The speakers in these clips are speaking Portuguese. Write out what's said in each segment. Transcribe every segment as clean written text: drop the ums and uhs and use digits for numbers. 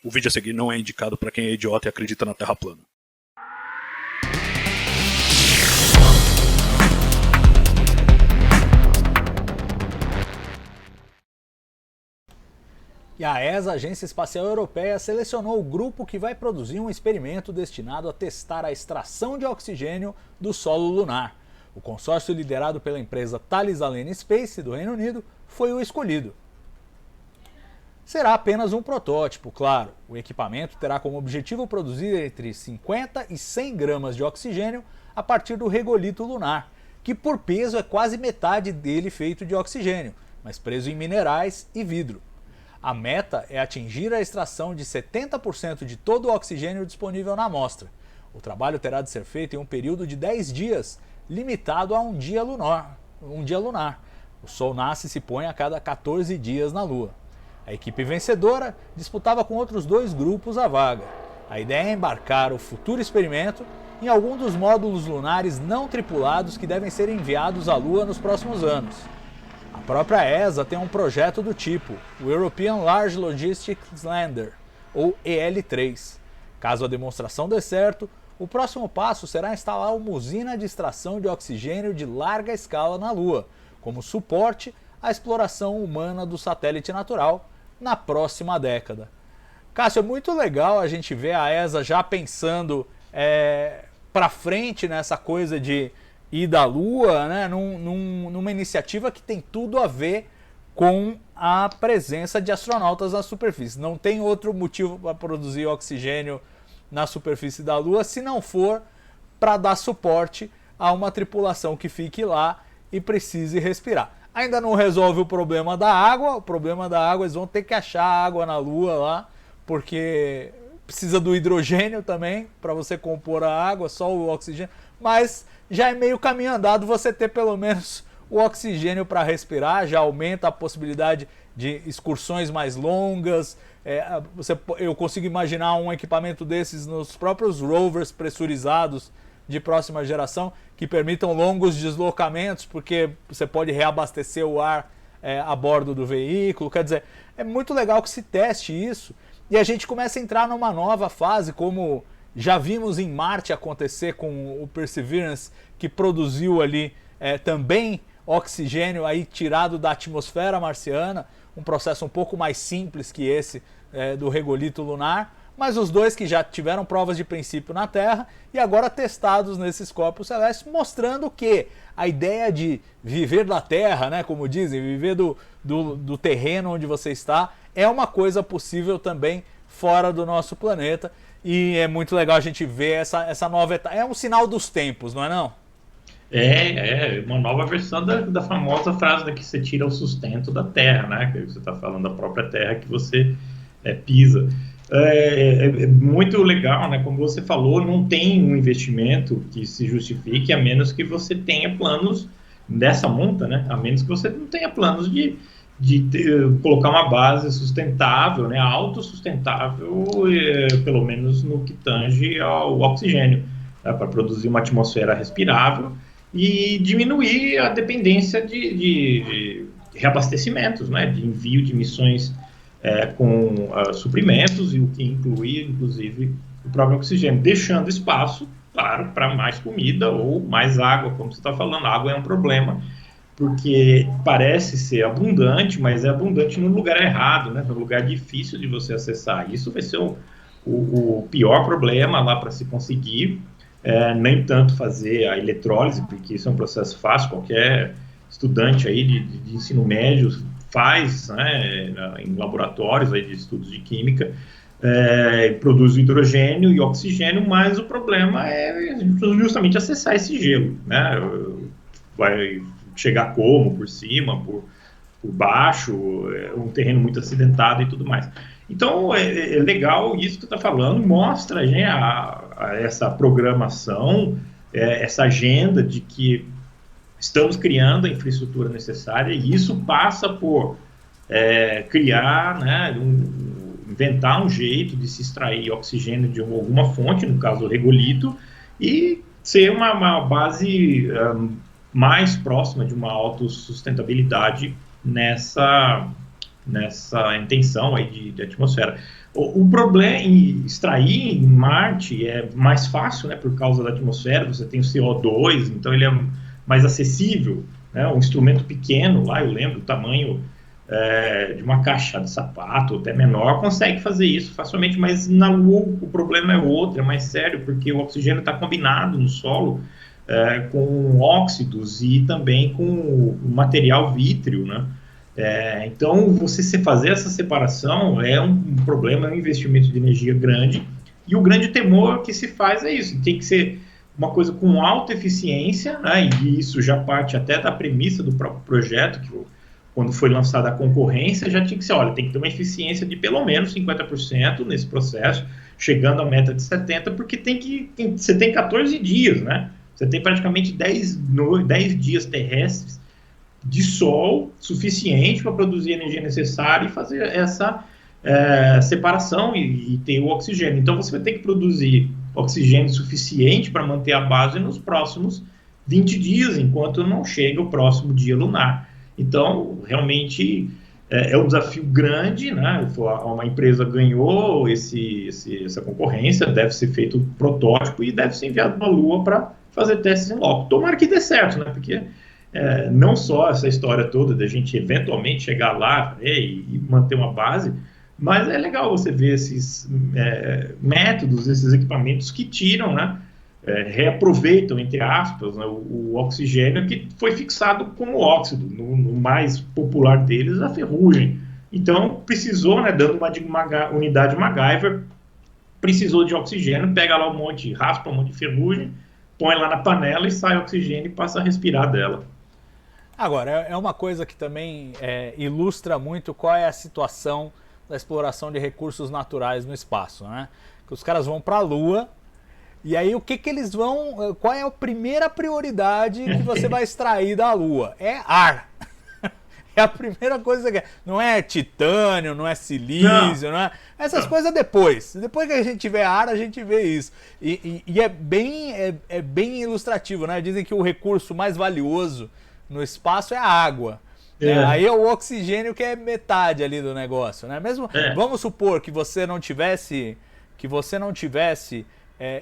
O vídeo a seguir não é indicado para quem é idiota e acredita na Terra plana. E a ESA, Agência Espacial Europeia, selecionou o grupo que vai produzir um experimento destinado a testar a extração de oxigênio do solo lunar. O consórcio liderado pela empresa Thales Alenia Space, do Reino Unido, foi o escolhido. Será apenas um protótipo, claro. O equipamento terá como objetivo produzir entre 50 e 100 gramas de oxigênio a partir do regolito lunar, que por peso é quase metade dele feito de oxigênio, mas preso em minerais e vidro. A meta é atingir a extração de 70% de todo o oxigênio disponível na amostra. O trabalho terá de ser feito em um período de 10 dias, limitado a um dia lunar. O Sol nasce e se põe a cada 14 dias na Lua. A equipe vencedora disputava com outros 2 grupos a vaga. A ideia é embarcar o futuro experimento em algum dos módulos lunares não tripulados que devem ser enviados à Lua nos próximos anos. A própria ESA tem um projeto do tipo, o European Large Logistics Lander, ou EL3. Caso a demonstração dê certo, o próximo passo será instalar uma usina de extração de oxigênio de larga escala na Lua, como suporte à exploração humana do satélite natural na próxima década. Cássio, é muito legal a gente ver a ESA já pensando para frente nessa coisa de ir da Lua, né, numa iniciativa que tem tudo a ver com a presença de astronautas na superfície. Não tem outro motivo para produzir oxigênio na superfície da Lua se não for para dar suporte a uma tripulação que fique lá e precise respirar. Ainda não resolve o problema da água. O problema da água, eles vão ter que achar água na Lua lá, porque precisa do hidrogênio também para você compor a água, só o oxigênio. Mas já é meio caminho andado você ter pelo menos o oxigênio para respirar, já aumenta a possibilidade de excursões mais longas. Eu consigo imaginar um equipamento desses nos próprios rovers pressurizados de próxima geração, que permitam longos deslocamentos, porque você pode reabastecer o ar a bordo do veículo. Quer dizer, é muito legal que se teste isso e a gente começa a entrar numa nova fase, como já vimos em Marte acontecer com o Perseverance, que produziu ali também oxigênio aí tirado da atmosfera marciana, um processo um pouco mais simples que esse do regolito lunar, mas os dois que já tiveram provas de princípio na Terra e agora testados nesses corpos celestes, mostrando que a ideia de viver da Terra, né, como dizem, viver do terreno onde você está, é uma coisa possível também fora do nosso planeta. E é muito legal a gente ver essa nova etapa. É um sinal dos tempos, não é não? É uma nova versão da famosa frase que você tira o sustento da terra, né? Que você está falando da própria terra que você pisa. É muito legal, né? Como você falou, não tem um investimento que se justifique a menos que você tenha planos dessa monta, né? A menos que você não tenha planos de colocar uma base sustentável, né, autossustentável, pelo menos no que tange ao oxigênio, tá, para produzir uma atmosfera respirável e diminuir a dependência de reabastecimentos, né, de envio de missões com suprimentos, e o que inclui, inclusive, o próprio oxigênio, deixando espaço, claro, para mais comida ou mais água, como você está falando. A água é um problema, porque parece ser abundante, mas é abundante no lugar errado, né? No lugar difícil de você acessar. Isso vai ser o pior problema lá para se conseguir, nem tanto fazer a eletrólise, porque isso é um processo fácil, qualquer estudante aí de ensino médio faz, né, em laboratórios aí de estudos de química, produz hidrogênio e oxigênio, mas o problema é justamente acessar esse gelo, né? Vai chegar como? Por cima, por baixo, um terreno muito acidentado e tudo mais. Então, é legal isso que você está falando, mostra, né, essa programação, essa agenda de que estamos criando a infraestrutura necessária, e isso passa por criar, né, inventar um jeito de se extrair oxigênio de alguma fonte, no caso o regolito, e ser uma base mais próxima de uma autossustentabilidade nessa intenção aí de atmosfera. O problema em extrair em Marte é mais fácil, né, por causa da atmosfera, você tem o CO2, então ele é mais acessível, né, um instrumento pequeno lá, eu lembro, o tamanho de uma caixa de sapato, até menor, consegue fazer isso facilmente, mas na Lua o problema é outro, é mais sério, porque o oxigênio está combinado no solo com óxidos e também com o material vítreo, né? Então, você fazer essa separação é um problema, é um investimento de energia grande, e o grande temor que se faz é isso, tem que ser uma coisa com alta eficiência, né, e isso já parte até da premissa do próprio projeto, que quando foi lançada a concorrência, já tinha que ser, olha, tem que ter uma eficiência de pelo menos 50% nesse processo, chegando à meta de 70%, porque você tem 14 dias, né, você tem praticamente 10 dias terrestres de sol suficiente para produzir a energia necessária e fazer essa separação e ter o oxigênio. Então, você vai ter que produzir oxigênio suficiente para manter a base nos próximos 20 dias, enquanto não chega o próximo dia lunar. Então, realmente, é um desafio grande, né? Uma empresa ganhou essa concorrência, deve ser feito um protótipo e deve ser enviado para a Lua para fazer testes em loco. Tomara que dê certo, né? Porque não só essa história toda da gente eventualmente chegar lá e manter uma base, mas é legal você ver esses métodos, esses equipamentos que tiram, né, reaproveitam, entre aspas, né, o oxigênio que foi fixado como óxido, no mais popular deles, a ferrugem. Então, precisou, né, dando uma unidade MacGyver, precisou de oxigênio, pega lá raspa um monte de ferrugem, põe lá na panela e sai oxigênio e passa a respirar dela. Agora, é uma coisa que também ilustra muito qual é a situação da exploração de recursos naturais no espaço, né? Que os caras vão para a Lua, e aí o que eles vão... Qual é a primeira prioridade que você vai extrair da Lua? É ar. É a primeira coisa que não é titânio, não é silício, não é... Essas coisas depois. Depois que a gente tiver ar, a gente vê isso. E é bem ilustrativo, né? Dizem que o recurso mais valioso no espaço é a água. Aí é o oxigênio que é metade ali do negócio, né? Mesmo, vamos supor que você não tivesse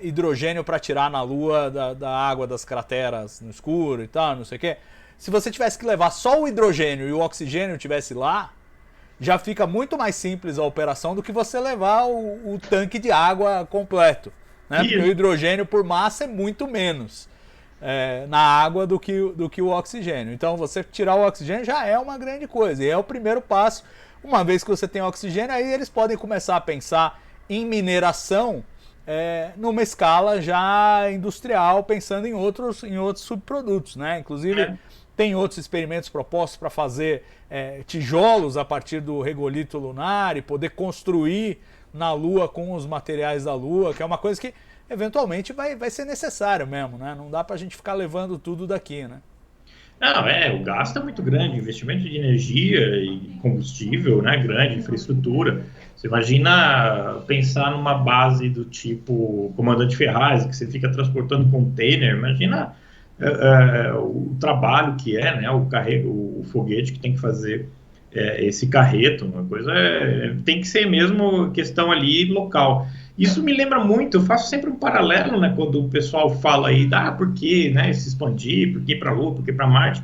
hidrogênio para tirar na Lua da água das crateras no escuro e tal, não sei o quê. Se você tivesse que levar só o hidrogênio e o oxigênio tivesse lá, já fica muito mais simples a operação do que você levar o tanque de água completo, né? Porque o hidrogênio por massa é muito menos na água do que o oxigênio. Então, você tirar o oxigênio já é uma grande coisa. E é o primeiro passo. Uma vez que você tem oxigênio, aí eles podem começar a pensar em mineração numa escala já industrial, pensando em outros subprodutos, né? Inclusive, tem outros experimentos propostos para fazer tijolos a partir do regolito lunar e poder construir na Lua com os materiais da Lua, que é uma coisa que eventualmente vai ser necessário mesmo, né? Não dá para a gente ficar levando tudo daqui, né? Não, o gasto é muito grande, investimento de energia e combustível, né, grande, infraestrutura. Você imagina pensar numa base do tipo Comandante Ferraz, que você fica transportando container, imagina o trabalho que né, o foguete que tem que fazer esse carreto, uma coisa tem que ser mesmo questão ali local. Isso me lembra muito, eu faço sempre um paralelo, né, quando o pessoal fala aí, por que, né, se expandir, por que para a Lua, por que para Marte,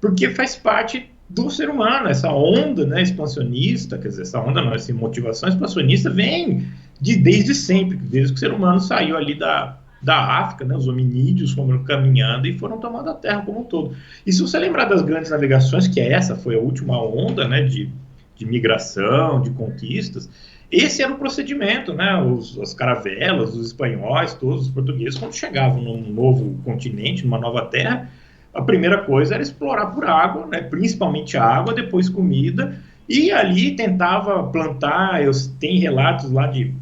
porque faz parte do ser humano, essa onda, né, expansionista, quer dizer, essa motivação expansionista vem desde sempre, desde que o ser humano saiu ali da África, né, os hominídeos foram caminhando e foram tomando a Terra como um todo. E se você lembrar das grandes navegações, que essa foi a última onda, né, de migração, de conquistas, esse era o procedimento, né? As caravelas, os espanhóis, todos os portugueses, quando chegavam num novo continente, numa nova terra, a primeira coisa era explorar por água, né? Principalmente água, depois comida, e ali tentava plantar. Tem relatos lá de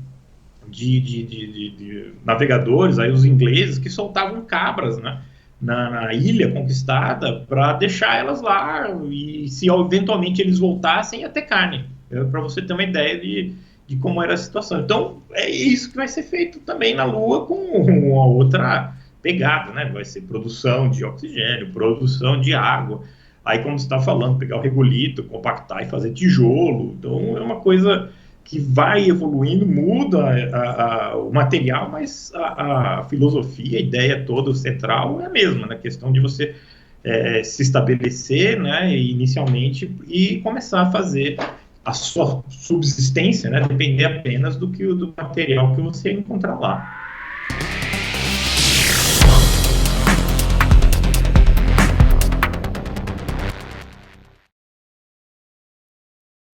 navegadores, aí os ingleses, que soltavam cabras, né, na ilha conquistada para deixar elas lá, e se eventualmente eles voltassem, ia ter carne, para você ter uma ideia de como era a situação. Então, é isso que vai ser feito também na Lua, com uma outra pegada, né? Vai ser produção de oxigênio, produção de água. Aí, como você está falando, pegar o regolito, compactar e fazer tijolo. Então, é uma coisa que vai evoluindo, muda o material, mas a filosofia, a ideia toda central é a mesma, na questão de você se estabelecer, né, inicialmente, e começar a fazer a sua subsistência, né, depender apenas do material que você encontrar lá.